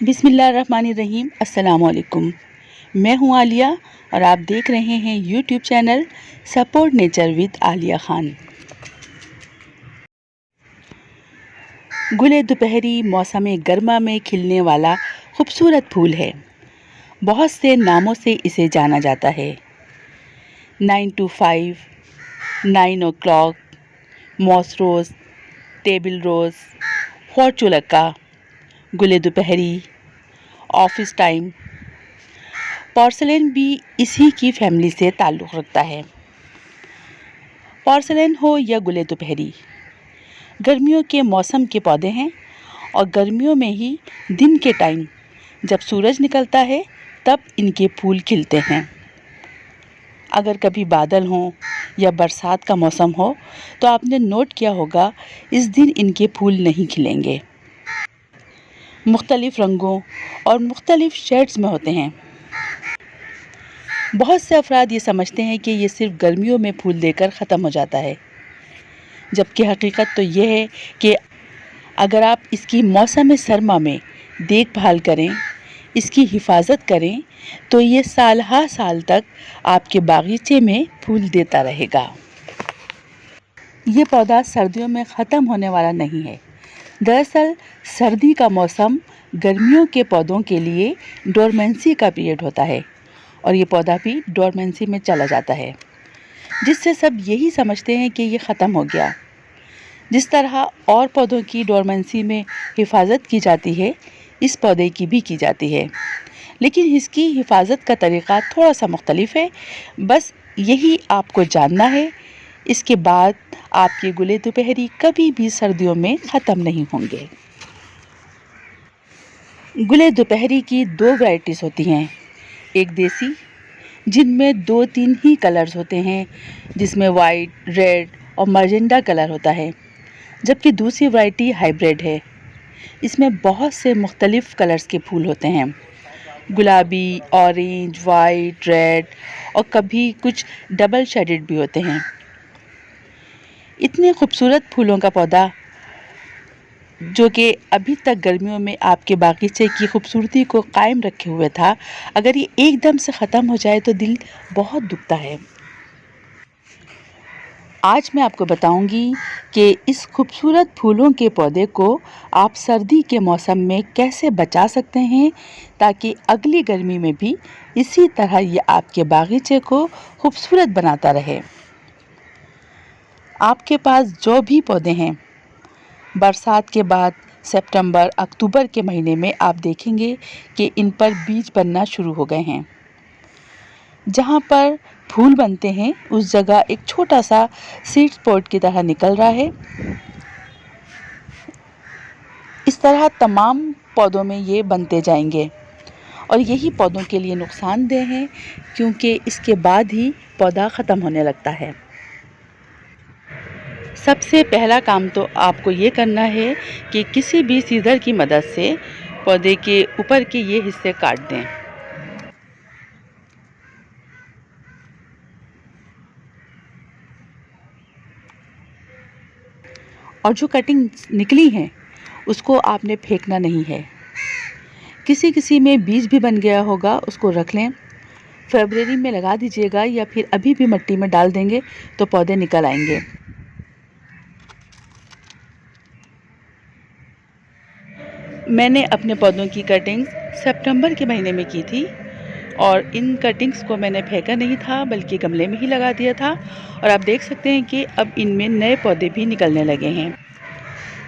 बिस्मिल्लाहिर्रहमानिर्रहीम। अस्सलामुअलैकुम। मैं हूँ आलिया और आप देख रहे हैं YouTube channel support nature with Aliya Khan. गुले दोपहरी मौसम गर्मा में खिलने वाला खूबसूरत फूल है। बहुत से नामों से इसे जाना जाता है। 9 to 5, 9 o'clock, moss rose, table rose, portulaca, गुले दोपहरी, ऑफिस टाइम। पोर्सिलेन भी इसी की फैमिली से ताल्लुक़ रखता है। पोर्सिलेन हो या गुले दोपहरी, गर्मियों के मौसम के पौधे हैं और गर्मियों में ही दिन के टाइम जब सूरज निकलता है तब इनके फूल खिलते हैं। अगर कभी बादल हों या बरसात का मौसम हो तो आपने नोट किया होगा इस दिन इनके फूल नहीं खिलेंगे। मुख्तलिफ़ रंगों और मुख्तलिफ़ शेड्स में होते हैं। बहुत से अफराद ये समझते हैं कि ये सिर्फ़ गर्मियों में फूल देकर ख़त्म हो जाता है, जबकि हकीकत तो ये है कि अगर आप इसकी मौसम सरमा में देखभाल करें, इसकी हिफाजत करें तो ये साल हर साल तक आपके बागीचे में फूल देता रहेगा। ये पौधा सर्दियों में ख़त्म होने वाला नहीं है। दरअसल सर्दी का मौसम गर्मियों के पौधों के लिए डोरमेंसी का पीरियड होता है और ये पौधा भी डोरमेंसी में चला जाता है, जिससे सब यही समझते हैं कि ये ख़त्म हो गया। जिस तरह और पौधों की डोरमेंसी में हिफाजत की जाती है, इस पौधे की भी की जाती है, लेकिन इसकी हिफाजत का तरीक़ा थोड़ा सा मुख्तलिफ है। बस यही आपको जानना है। इसके बाद आपके गुले दोपहरी कभी भी सर्दियों में ख़त्म नहीं होंगे। गुले दोपहरी की 2 वैराइटीज़ होती हैं। एक देसी, जिनमें 2-3 ही कलर्स होते हैं, जिसमें वाइट, रेड और मजेंडा कलर होता है, जबकि दूसरी वैरायटी हाइब्रिड है। इसमें बहुत से मुख्तलिफ़ कलर्स के फूल होते हैं, गुलाबी, ऑरेंज, वाइट, रेड और कभी कुछ डबल शेडेड भी होते हैं। इतने खूबसूरत फूलों का पौधा जो कि अभी तक गर्मियों में आपके बागीचे की खूबसूरती को कायम रखे हुए था, अगर ये एकदम से ख़त्म हो जाए तो दिल बहुत दुखता है। आज मैं आपको बताऊंगी कि इस खूबसूरत फूलों के पौधे को आप सर्दी के मौसम में कैसे बचा सकते हैं ताकि अगली गर्मी में भी इसी तरह ये आपके बागीचे को खूबसूरत बनाता रहे। आपके पास जो भी पौधे हैं, बरसात के बाद सितंबर अक्टूबर के महीने में आप देखेंगे कि इन पर बीज बनना शुरू हो गए हैं। जहाँ पर फूल बनते हैं उस जगह एक छोटा सा सीड स्पॉट की तरह निकल रहा है। इस तरह तमाम पौधों में ये बनते जाएंगे और यही पौधों के लिए नुकसानदेह है, क्योंकि इसके बाद ही पौधा ख़त्म होने लगता है। सबसे पहला काम तो आपको ये करना है कि किसी भी सीज़र की मदद से पौधे के ऊपर के ये हिस्से काट दें। और जो कटिंग निकली हैं उसको आपने फेंकना नहीं है। किसी किसी में बीज भी बन गया होगा, उसको रख लें, फरवरी में लगा दीजिएगा या फिर अभी भी मिट्टी में डाल देंगे तो पौधे निकल आएंगे। मैंने अपने पौधों की कटिंग सितंबर के महीने में की थी और इन कटिंग्स को मैंने फेंका नहीं था बल्कि गमले में ही लगा दिया था और आप देख सकते हैं कि अब इनमें नए पौधे भी निकलने लगे हैं।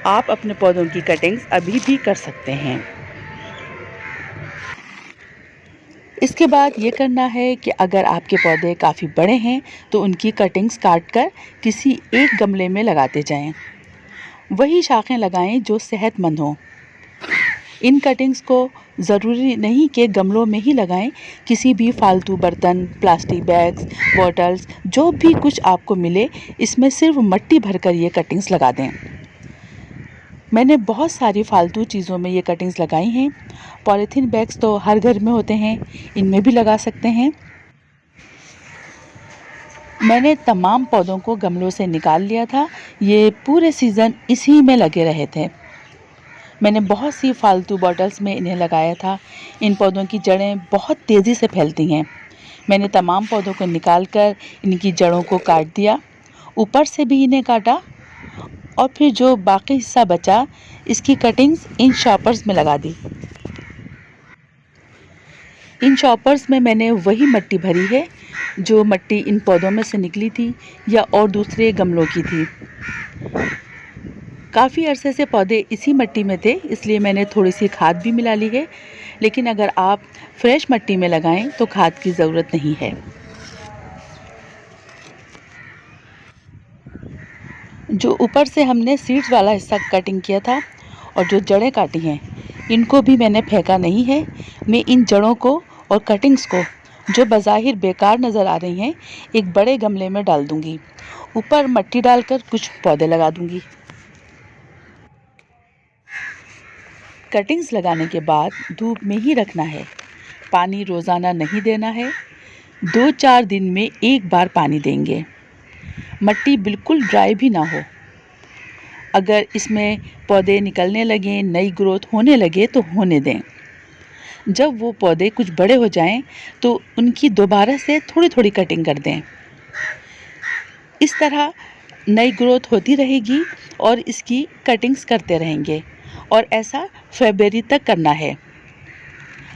आप अपने पौधों की कटिंग्स अभी भी कर सकते हैं। इसके बाद ये करना है कि अगर आपके पौधे काफ़ी बड़े हैं तो उनकी कटिंग्स काट कर किसी एक गमले में लगाते जाएं। वही शाखें लगाएं जो सेहतमंद हों। इन कटिंग्स को ज़रूरी नहीं कि गमलों में ही लगाएं, किसी भी फालतू बर्तन, प्लास्टिक बैग्स, बॉटल्स, जो भी कुछ आपको मिले इसमें सिर्फ मिट्टी भरकर ये कटिंग्स लगा दें। मैंने बहुत सारी फालतू चीज़ों में ये कटिंग्स लगाई हैं। पॉलीथीन बैग्स तो हर घर में होते हैं, इनमें भी लगा सकते हैं। मैंने तमाम पौधों को गमलों से निकाल लिया था। ये पूरे सीज़न इसी में लगे रहे थे। मैंने बहुत सी फालतू बॉटल्स में इन्हें लगाया था। इन पौधों की जड़ें बहुत तेज़ी से फैलती हैं। मैंने तमाम पौधों को निकालकर इनकी जड़ों को काट दिया, ऊपर से भी इन्हें काटा और फिर जो बाकी हिस्सा बचा इसकी कटिंग्स इन शॉपर्स में लगा दी। इन शॉपर्स में मैंने वही मिट्टी भरी है जो मिट्टी इन पौधों में से निकली थी या और दूसरे गमलों की थी। काफ़ी अरसे से पौधे इसी मिट्टी में थे, इसलिए मैंने थोड़ी सी खाद भी मिला ली है, लेकिन अगर आप फ्रेश मिट्टी में लगाएं तो खाद की ज़रूरत नहीं है। जो ऊपर से हमने सीड्स वाला हिस्सा कटिंग किया था और जो जड़ें काटी हैं इनको भी मैंने फेंका नहीं है। मैं इन जड़ों को और कटिंग्स को जो बज़ाहिर बेकार नज़र आ रही हैं एक बड़े गमले में डाल दूंगी। ऊपर मिट्टी डालकर कुछ पौधे लगा दूंगी। कटिंग्स लगाने के बाद धूप में ही रखना है, पानी रोज़ाना नहीं देना है। 2-4 दिन में एक बार पानी देंगे। मिट्टी बिल्कुल ड्राई भी ना हो। अगर इसमें पौधे निकलने लगें, नई ग्रोथ होने लगे तो होने दें। जब वो पौधे कुछ बड़े हो जाएं तो उनकी दोबारा से थोड़ी थोड़ी कटिंग कर दें। इस तरह नई ग्रोथ होती रहेगी और इसकी कटिंग्स करते रहेंगे और ऐसा फरवरी तक करना है।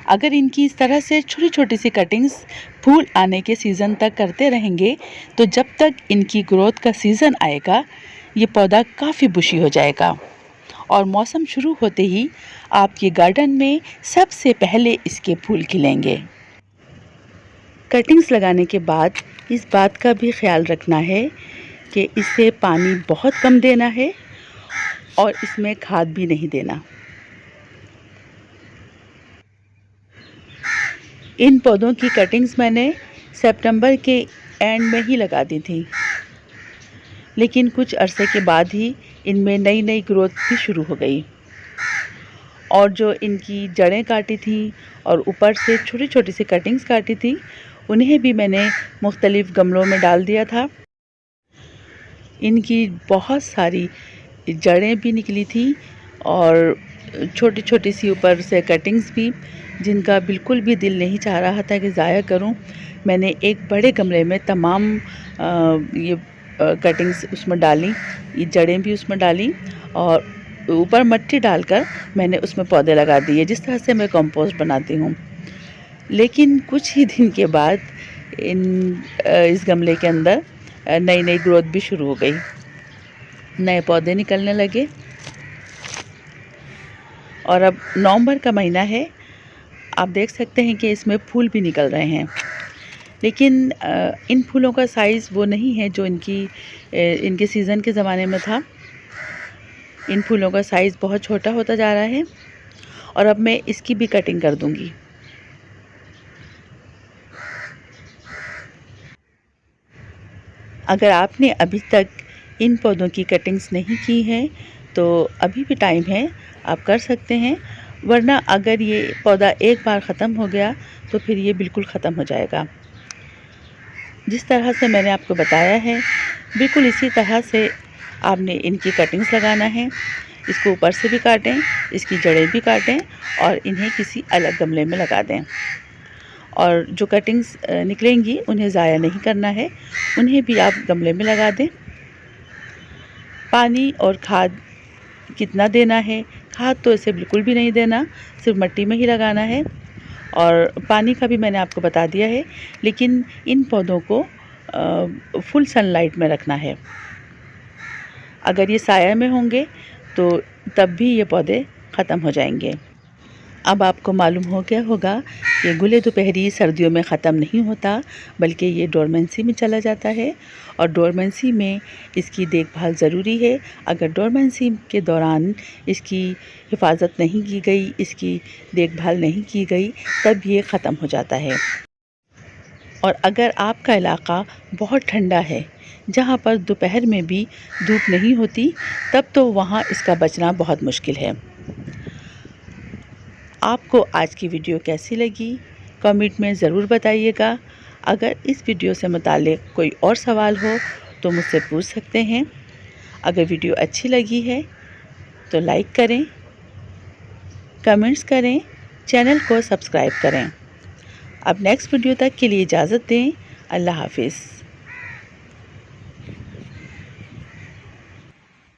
अगर इनकी इस तरह से छोटी छोटी सी कटिंग्स फूल आने के सीज़न तक करते रहेंगे तो जब तक इनकी ग्रोथ का सीज़न आएगा ये पौधा काफ़ी बुशी हो जाएगा और मौसम शुरू होते ही आपके गार्डन में सबसे पहले इसके फूल खिलेंगे। कटिंग्स लगाने के बाद इस बात का भी ख्याल रखना है कि इसे पानी बहुत कम देना है और इसमें खाद भी नहीं देना। इन पौधों की कटिंग्स मैंने सितंबर के एंड में ही लगा दी थी, लेकिन कुछ अरसे के बाद ही इनमें नई नई ग्रोथ भी शुरू हो गई और जो इनकी जड़ें काटी थी और ऊपर से छोटी छोटी सी कटिंग्स काटी थी उन्हें भी मैंने मुख्तलिफ़ गमलों में डाल दिया था। इनकी बहुत सारी जड़ें भी निकली थी और छोटी छोटी सी ऊपर से कटिंग्स भी, जिनका बिल्कुल भी दिल नहीं चाह रहा था कि ज़ाया करूं। मैंने एक बड़े गमले में तमाम ये कटिंग्स उसमें डाली, ये जड़ें भी उसमें डाली और ऊपर मिट्टी डालकर मैंने उसमें पौधे लगा दिए, जिस तरह से मैं कंपोस्ट बनाती हूँ। लेकिन कुछ ही दिन के बाद इस गमले के अंदर नई नई ग्रोथ भी शुरू हो गई, नए पौधे निकलने लगे और अब नवंबर का महीना है। आप देख सकते हैं कि इसमें फूल भी निकल रहे हैं, लेकिन इन फूलों का साइज़ वो नहीं है जो इनके सीज़न के ज़माने में था। इन फूलों का साइज़ बहुत छोटा होता जा रहा है और अब मैं इसकी भी कटिंग कर दूंगी। अगर आपने अभी तक इन पौधों की कटिंग्स नहीं की हैं तो अभी भी टाइम है, आप कर सकते हैं। वरना अगर ये पौधा एक बार ख़त्म हो गया तो फिर ये बिल्कुल ख़त्म हो जाएगा। जिस तरह से मैंने आपको बताया है बिल्कुल इसी तरह से आपने इनकी कटिंग्स लगाना है। इसको ऊपर से भी काटें, इसकी जड़ें भी काटें और इन्हें किसी अलग गमले में लगा दें। और जो कटिंग्स निकलेंगी उन्हें ज़ाया नहीं करना है, उन्हें भी आप गमले में लगा दें। पानी और खाद कितना देना है, खाद तो इसे बिल्कुल भी नहीं देना, सिर्फ मिट्टी में ही लगाना है। और पानी का भी मैंने आपको बता दिया है, लेकिन इन पौधों को फुल सनलाइट में रखना है। अगर ये साया में होंगे तो तब भी ये पौधे ख़त्म हो जाएंगे। अब आपको मालूम हो गया होगा कि गुले दोपहरी सर्दियों में ख़त्म नहीं होता, बल्कि ये डोरमेंसी में चला जाता है और डोरमेंसी में इसकी देखभाल ज़रूरी है। अगर डोरमेंसी के दौरान इसकी हिफाजत नहीं की गई, इसकी देखभाल नहीं की गई, तब ये ख़त्म हो जाता है। और अगर आपका इलाक़ा बहुत ठंडा है, जहाँ पर दोपहर में भी धूप नहीं होती, तब तो वहाँ इसका बचना बहुत मुश्किल है। आपको आज की वीडियो कैसी लगी कमेंट में ज़रूर बताइएगा। अगर इस वीडियो से मुताल्लिक़ कोई और सवाल हो तो मुझसे पूछ सकते हैं। अगर वीडियो अच्छी लगी है तो लाइक करें, कमेंट्स करें, चैनल को सब्सक्राइब करें। अब नेक्स्ट वीडियो तक के लिए इजाज़त दें। अल्लाह हाफिज़।